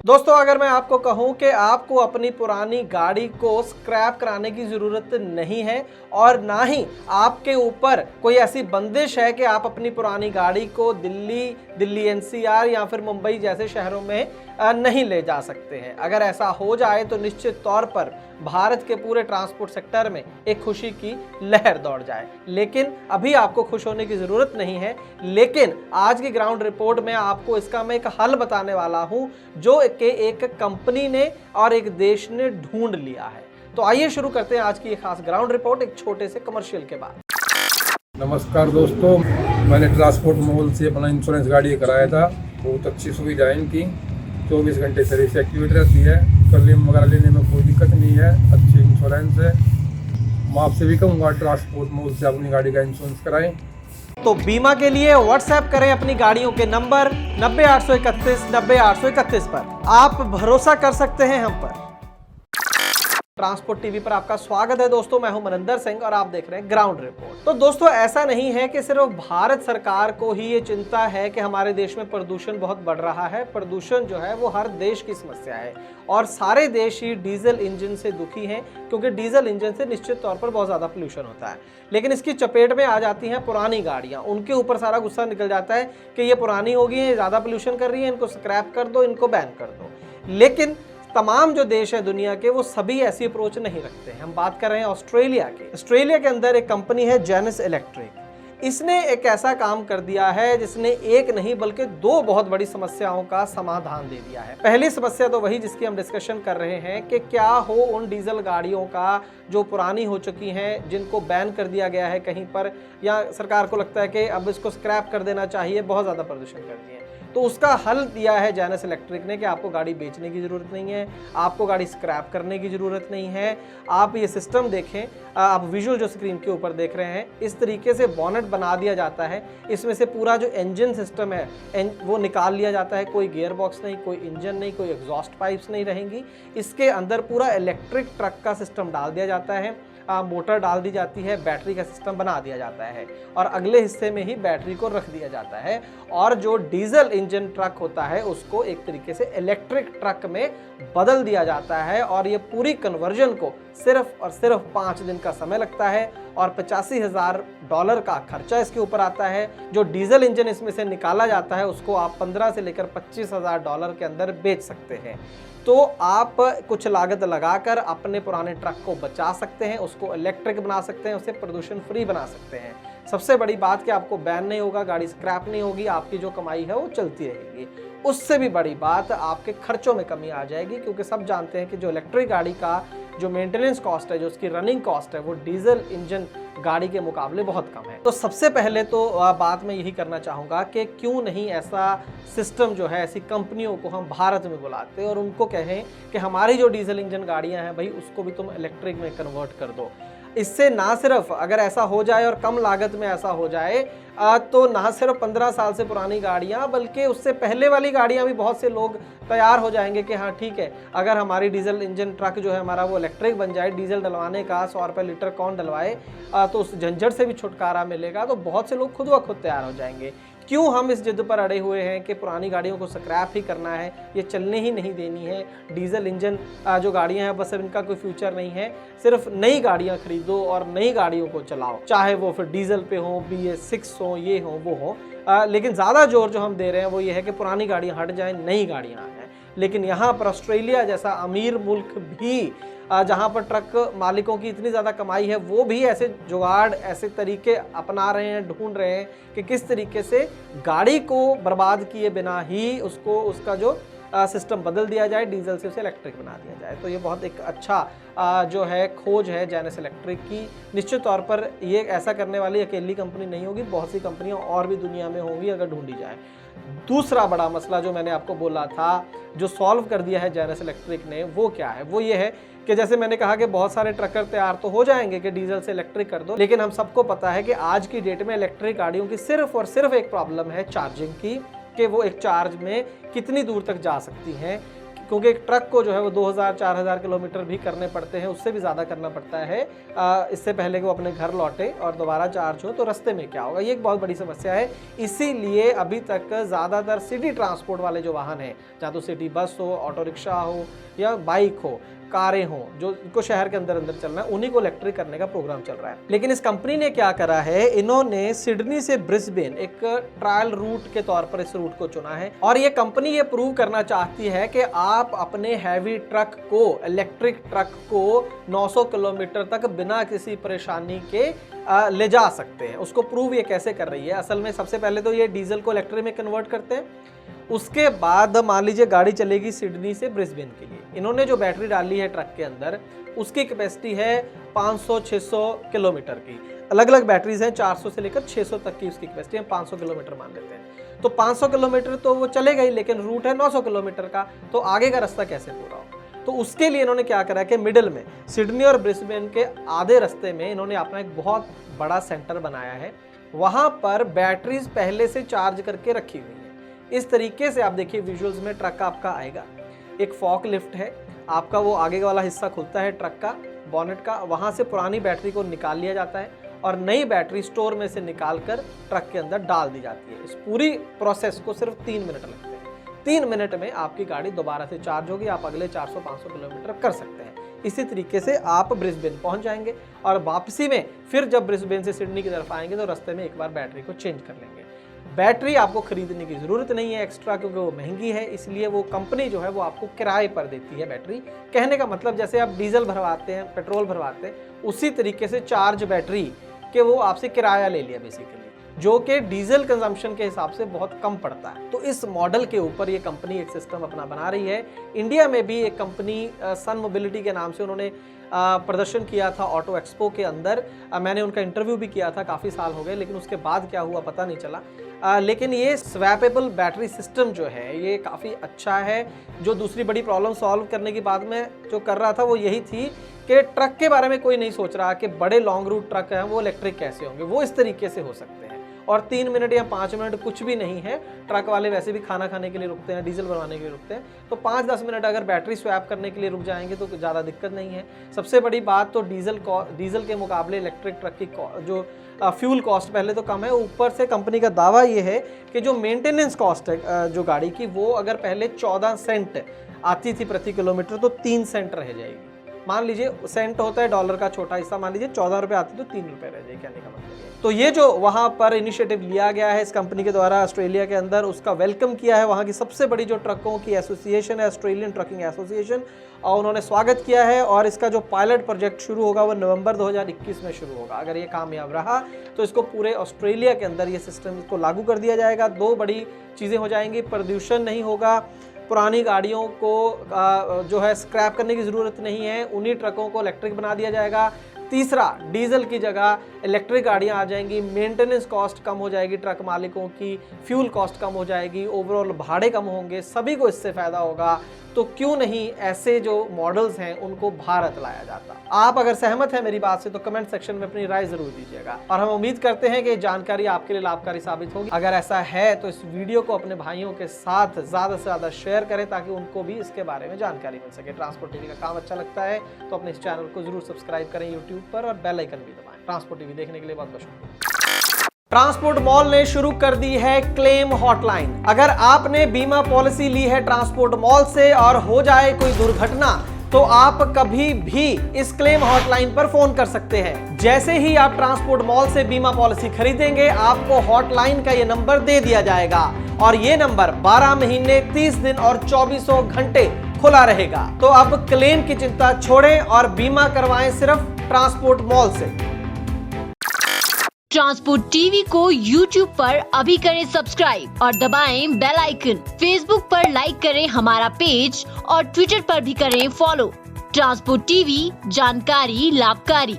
दोस्तों, अगर मैं आपको कहूं कि आपको अपनी पुरानी गाड़ी को स्क्रैप कराने की ज़रूरत नहीं है और ना ही आपके ऊपर कोई ऐसी बंदिश है कि आप अपनी पुरानी गाड़ी को दिल्ली एनसीआर या फिर मुंबई जैसे शहरों में नहीं ले जा सकते हैं। अगर ऐसा हो जाए तो निश्चित तौर पर भारत के पूरे ट्रांसपोर्ट सेक्टर में एक खुशी की लहर दौड़ जाए। लेकिन अभी आपको खुश होने की ज़रूरत नहीं है। लेकिन आज की ग्राउंड रिपोर्ट में आपको इसका मैं एक हल बताने वाला हूं जो कि एक कंपनी ने और एक देश ने ढूंढ लिया है। तो आइए शुरू करते हैं आज की एक खास ग्राउंड रिपोर्ट एक छोटे से कमर्शियल के बाद। नमस्कार दोस्तों, मैंने ट्रांसपोर्ट मॉल से अपना इंश्योरेंस गाड़ी कराया था। बहुत अच्छी सुविधा है इनकी, 24 घंटे सर्विस एक्टिवेट रहती है। क्लेम वगैरह लेने में कोई दिक्कत नहीं है, अच्छी इंश्योरेंस है। मैं आपसे भी कहूँगा ट्रांसपोर्ट मॉल से अपनी गाड़ी का इंश्योरेंस कराएं। तो बीमा के लिए व्हाट्सएप करें अपनी गाड़ियों के नंबर 90 831 90 831 पर। आप भरोसा कर सकते हैं हम पर। ट्रांसपोर्ट टीवी पर आपका स्वागत है दोस्तों, मैं हूं मनिंदर सिंह और आप देख रहे हैं ग्राउंड रिपोर्ट। तो दोस्तों, ऐसा नहीं है कि सिर्फ भारत सरकार को ही ये चिंता है कि हमारे देश में प्रदूषण बहुत बढ़ रहा है। प्रदूषण जो है वो हर देश की समस्या है और सारे देश ही डीजल इंजन से दुखी हैं, क्योंकि डीजल इंजन से निश्चित तौर पर बहुत ज़्यादा पोल्यूशन होता है। लेकिन इसकी चपेट में आ जाती हैं पुरानी गाड़ियाँ। उनके ऊपर सारा गुस्सा निकल जाता है कि ये पुरानी हो गई है, ज़्यादा पोल्यूशन कर रही है, इनको स्क्रैप कर दो, इनको बैन कर दो। लेकिन तमाम जो देश है दुनिया के, वो सभी ऐसी अप्रोच नहीं रखते हैं। हम बात कर रहे हैं ऑस्ट्रेलिया के। ऑस्ट्रेलिया के अंदर एक कंपनी है जेनेसिस इलेक्ट्रिक। इसने एक ऐसा काम कर दिया है जिसने एक नहीं बल्कि दो बहुत बड़ी समस्याओं का समाधान दे दिया है। पहली समस्या तो वही जिसकी हम डिस्कशन कर रहे हैं कि क्या हो उन डीजल गाड़ियों का जो पुरानी हो चुकी हैं, जिनको बैन कर दिया गया है कहीं पर, या सरकार को लगता है कि अब इसको स्क्रैप कर देना चाहिए, बहुत ज़्यादा प्रदूषण करती है। तो उसका हल दिया है जेनेसिस इलेक्ट्रिक ने कि आपको गाड़ी बेचने की ज़रूरत नहीं है, आपको गाड़ी स्क्रैप करने की ज़रूरत नहीं है। आप ये सिस्टम देखें, आप विजुअल जो स्क्रीन के ऊपर देख रहे हैं, इस तरीके से बॉनेट बना दिया जाता है। इसमें से पूरा जो इंजन सिस्टम है वो निकाल लिया जाता है। कोई गियर बॉक्स नहीं, कोई इंजन नहीं, कोई एग्जॉस्ट पाइप्स नहीं रहेंगी। इसके अंदर पूरा इलेक्ट्रिक ट्रक का सिस्टम डाल दिया जाता है, मोटर डाल दी जाती है, बैटरी का सिस्टम बना दिया जाता है और अगले हिस्से में ही बैटरी को रख दिया जाता है। और जो डीजल इंजन ट्रक होता है उसको एक तरीके से इलेक्ट्रिक ट्रक में बदल दिया जाता है और ये पूरी कन्वर्जन को सिर्फ और सिर्फ 5 दिन का समय लगता है और $85,000 का खर्चा इसके ऊपर आता है। जो डीजल इंजन इसमें से निकाला जाता है उसको आप 15 से लेकर $25,000 के अंदर बेच सकते हैं। तो आप कुछ लागत लगाकर अपने पुराने ट्रक को बचा सकते हैं, उसको इलेक्ट्रिक बना सकते हैं, उसे प्रदूषण फ्री बना सकते हैं। सबसे बड़ी बात कि आपको बैन नहीं होगा, गाड़ी स्क्रैप नहीं होगी, आपकी जो कमाई है वो चलती रहेगी। उससे भी बड़ी बात, आपके खर्चों में कमी आ जाएगी, क्योंकि सब जानते हैं कि जो इलेक्ट्रिक गाड़ी का जो मेंटेनेंस कॉस्ट है, जो उसकी रनिंग कॉस्ट है, वो डीजल इंजन गाड़ी के मुकाबले बहुत कम है। तो सबसे पहले तो बात मैं यही करना चाहूँगा कि क्यों नहीं ऐसा सिस्टम जो है, ऐसी कंपनियों को हम भारत में बुलाते और उनको कहें कि हमारी जो डीजल इंजन गाड़ियाँ हैं भाई, उसको भी तुम इलेक्ट्रिक में कन्वर्ट कर दो। इससे ना सिर्फ अगर ऐसा हो जाए और कम लागत में ऐसा हो जाए तो ना सिर्फ 15 साल से पुरानी गाड़ियां बल्कि उससे पहले वाली गाड़ियां भी बहुत से लोग तैयार हो जाएंगे कि हाँ ठीक है, अगर हमारी डीजल इंजन ट्रक जो है हमारा वो इलेक्ट्रिक बन जाए, डीजल डलवाने का 100 रुपये लीटर कौन डलवाए, तो उस झंझट से भी छुटकारा मिलेगा। तो बहुत से लोग खुद ब खुद तैयार हो जाएंगे। क्यों हम इस जिद पर अड़े हुए हैं कि पुरानी गाड़ियों को स्क्रैप ही करना है, ये चलने ही नहीं देनी है, डीजल इंजन जो गाड़ियां हैं बस इनका कोई फ्यूचर नहीं है, सिर्फ नई गाड़ियां खरीदो और नई गाड़ियों को चलाओ, चाहे वो फिर डीजल पे हो, BS6 हो, ये हो वो हो। लेकिन ज़्यादा जोर जो हम दे रहे हैं वो ये है कि पुरानी गाड़ियाँ हट जाएँ, नई गाड़ियाँ आएँ। लेकिन यहाँ पर ऑस्ट्रेलिया जैसा अमीर मुल्क भी, जहाँ पर ट्रक मालिकों की इतनी ज़्यादा कमाई है, वो भी ऐसे जुगाड़, ऐसे तरीके अपना रहे हैं, ढूंढ रहे हैं कि किस तरीके से गाड़ी को बर्बाद किए बिना ही उसको उसका जो सिस्टम बदल दिया जाए, डीजल से उसे इलेक्ट्रिक बना दिया जाए। तो ये बहुत एक अच्छा जो है खोज है जेनेसिस इलेक्ट्रिक की। निश्चित तौर पर ये ऐसा करने वाली अकेली कंपनी नहीं होगी, बहुत सी कंपनियां और भी दुनिया में होंगी अगर ढूंढी जाए। दूसरा बड़ा मसला जो मैंने आपको बोला था, जो सॉल्व कर दिया है जेनेसिस इलेक्ट्रिक ने, वो क्या है? वो ये है कि जैसे मैंने कहा कि बहुत सारे ट्रकर तैयार तो हो जाएंगे कि डीजल से इलेक्ट्रिक कर दो, लेकिन हम सबको पता है कि आज की डेट में इलेक्ट्रिक गाड़ियों की सिर्फ और सिर्फ एक प्रॉब्लम है चार्जिंग की, कि वो एक चार्ज में कितनी दूर तक जा सकती हैं। क्योंकि एक ट्रक को जो है वो 2000-4000 किलोमीटर भी करने पड़ते हैं, उससे भी ज़्यादा करना पड़ता है इससे पहले कि वो अपने घर लौटे और दोबारा चार्ज हो, तो रास्ते में क्या होगा, ये एक बहुत बड़ी समस्या है। इसीलिए अभी तक ज़्यादातर सिटी ट्रांसपोर्ट वाले जो वाहन हैं, चाहे तो सिटी बस हो, ऑटो रिक्शा हो या बाइक हो, कारें हों, जो इनको शहर के अंदर अंदर चलना है, उन्हीं को इलेक्ट्रिक करने का प्रोग्राम चल रहा है। लेकिन इस कंपनी ने क्या करा है, इन्होंने सिडनी से ब्रिस्बेन एक ट्रायल रूट के तौर पर इस रूट को चुना है और ये कंपनी ये प्रूव करना चाहती है कि आप अपने हैवी ट्रक को, इलेक्ट्रिक ट्रक को 900 किलोमीटर तक बिना किसी परेशानी के ले जा सकते हैं। उसको प्रूव ये कैसे कर रही है, असल में सबसे पहले तो ये डीजल को इलेक्ट्रिक में कन्वर्ट करते हैं, उसके बाद मान लीजिए गाड़ी चलेगी सिडनी से ब्रिस्बेन के लिए। इन्होंने जो बैटरी डाली है ट्रक के अंदर, उसकी कैपेसिटी है 500-600 किलोमीटर की। अलग अलग बैटरीज हैं, 400 से लेकर 600 तक की उसकी कैपेसिटी है, 500 किलोमीटर मान लेते हैं। तो 500 किलोमीटर तो वो चलेगा ही, लेकिन रूट है 900 किलोमीटर का, तो आगे का रास्ता कैसे पूरा हो। तो उसके लिए इन्होंने क्या करा कि मिडिल में सिडनी और ब्रिस्बेन के आधे रास्ते में इन्होंने अपना एक बहुत बड़ा सेंटर बनाया है। वहाँ पर बैटरीज पहले से चार्ज करके रखी हुई है। इस तरीके से आप देखिए विजुअल्स में ट्रक आपका आएगा, एक फॉक लिफ्ट है आपका, वो आगे वाला हिस्सा खुलता है ट्रक का, बॉनेट का, वहाँ से पुरानी बैटरी को निकाल लिया जाता है और नई बैटरी स्टोर में से निकाल कर ट्रक के अंदर डाल दी जाती है। इस पूरी प्रोसेस को सिर्फ 3 मिनट लगते हैं। 3 मिनट में आपकी गाड़ी दोबारा से चार्ज होगी, आप अगले 400-500 किलोमीटर कर सकते हैं। इसी तरीके से आप ब्रिस्बेन पहुंच जाएंगे और वापसी में फिर जब ब्रिस्बेन से सिडनी की तरफ आएंगे तो रास्ते में एक बार बैटरी को चेंज कर लेंगे। बैटरी आपको खरीदने की ज़रूरत नहीं है एक्स्ट्रा, क्योंकि वो महंगी है, इसलिए वो कंपनी जो है वो आपको किराए पर देती है बैटरी। कहने का मतलब जैसे आप डीजल भरवाते हैं, पेट्रोल भरवाते हैं, उसी तरीके से चार्ज बैटरी के वो आपसे किराया ले लिया बेसिकली, जो कि डीजल कंजम्पशन के हिसाब से बहुत कम पड़ता है। तो इस मॉडल के ऊपर ये कंपनी एक सिस्टम अपना बना रही है। इंडिया में भी एक कंपनी सन मोबिलिटी के नाम से उन्होंने प्रदर्शन किया था ऑटो एक्सपो के अंदर। मैंने उनका इंटरव्यू भी किया था, काफ़ी साल हो गए, लेकिन उसके बाद क्या हुआ पता नहीं चला। लेकिन ये स्वैपेबल बैटरी सिस्टम जो है ये काफ़ी अच्छा है। जो दूसरी बड़ी प्रॉब्लम सॉल्व करने की बाद में जो कर रहा था वो यही थी कि ट्रक के बारे में कोई नहीं सोच रहा कि बड़े लॉन्ग रूट ट्रक हैं वो इलेक्ट्रिक कैसे होंगे, वो इस तरीके से हो सकते हैं। और 3 मिनट या 5 मिनट कुछ भी नहीं है। ट्रक वाले वैसे भी खाना खाने के लिए रुकते हैं, डीजल भरवाने के लिए रुकते हैं, तो 5-10 मिनट अगर बैटरी स्वैप करने के लिए रुक जाएंगे तो ज़्यादा दिक्कत नहीं है। सबसे बड़ी बात तो डीजल के मुकाबले इलेक्ट्रिक ट्रक की जो फ्यूल कॉस्ट पहले तो कम है, ऊपर से कंपनी का दावा ये है कि जो मेंटेनेंस कॉस्ट है जो गाड़ी की, वो अगर पहले 14 सेंट आती थी प्रति किलोमीटर तो 3 सेंट रह जाएगी। मान लीजिए सेंट होता है डॉलर का छोटा हिस्सा, मान लीजिए 14 रुपये आती तो 3 रुपये रह जाए, कहने का मतलब है। तो ये जो वहाँ पर इनिशिएटिव लिया गया है इस कंपनी के द्वारा ऑस्ट्रेलिया के अंदर, उसका वेलकम किया है वहाँ की सबसे बड़ी जो ट्रकों की एसोसिएशन है, ऑस्ट्रेलियन ट्रकिंग एसोसिएशन, और उन्होंने स्वागत किया है। और इसका जो पायलट प्रोजेक्ट शुरू होगा वो नवंबर 2021 में शुरू होगा। अगर ये कामयाब रहा तो इसको पूरे ऑस्ट्रेलिया के अंदर ये सिस्टम को लागू कर दिया जाएगा। 2 बड़ी चीज़ें हो जाएंगी, प्रदूषण नहीं होगा, पुरानी गाड़ियों को जो है स्क्रैप करने की ज़रूरत नहीं है, उन्हीं ट्रकों को इलेक्ट्रिक बना दिया जाएगा। तीसरा, डीजल की जगह इलेक्ट्रिक गाड़ियां आ जाएंगी, मेंटेनेंस कॉस्ट कम हो जाएगी ट्रक मालिकों की, फ्यूल कॉस्ट कम हो जाएगी, ओवरऑल भाड़े कम होंगे, सभी को इससे फ़ायदा होगा। तो क्यों नहीं ऐसे जो मॉडल्स हैं उनको भारत लाया जाता। आप अगर सहमत हैं मेरी बात से तो कमेंट सेक्शन में अपनी राय जरूर दीजिएगा, और हम उम्मीद करते हैं कि जानकारी आपके लिए लाभकारी साबित होगी। अगर ऐसा है तो इस वीडियो को अपने भाइयों के साथ ज़्यादा से ज़्यादा शेयर करें ताकि उनको भी इसके बारे में जानकारी मिल सके। ट्रांसपोर्ट टीवी का काम अच्छा लगता है तो अपने इस चैनल को जरूर सब्सक्राइब करें यूट्यूब पर, और बेल आइकन भी दबाएं। ट्रांसपोर्ट टीवी देखने के लिए बहुत बहुत शुक्रिया। ट्रांसपोर्ट मॉल ने शुरू कर दी है क्लेम हॉटलाइन। अगर आपने बीमा पॉलिसी ली है ट्रांसपोर्ट मॉल से और हो जाए कोई दुर्घटना तो आप कभी भी इस क्लेम हॉटलाइन पर फोन कर सकते हैं। जैसे ही आप ट्रांसपोर्ट मॉल से बीमा पॉलिसी खरीदेंगे आपको हॉटलाइन का ये नंबर दे दिया जाएगा, और ये नंबर 12 महीने 30 दिन और 24 घंटे खुला रहेगा। तो अब क्लेम की चिंता छोड़ें और बीमा करवाएं सिर्फ ट्रांसपोर्ट मॉल से। ट्रांसपोर्ट टीवी को YouTube पर अभी करें सब्सक्राइब और दबाएं बेल आइकन। Facebook पर लाइक करें हमारा पेज और Twitter पर भी करें फॉलो। ट्रांसपोर्ट टीवी, जानकारी लाभकारी।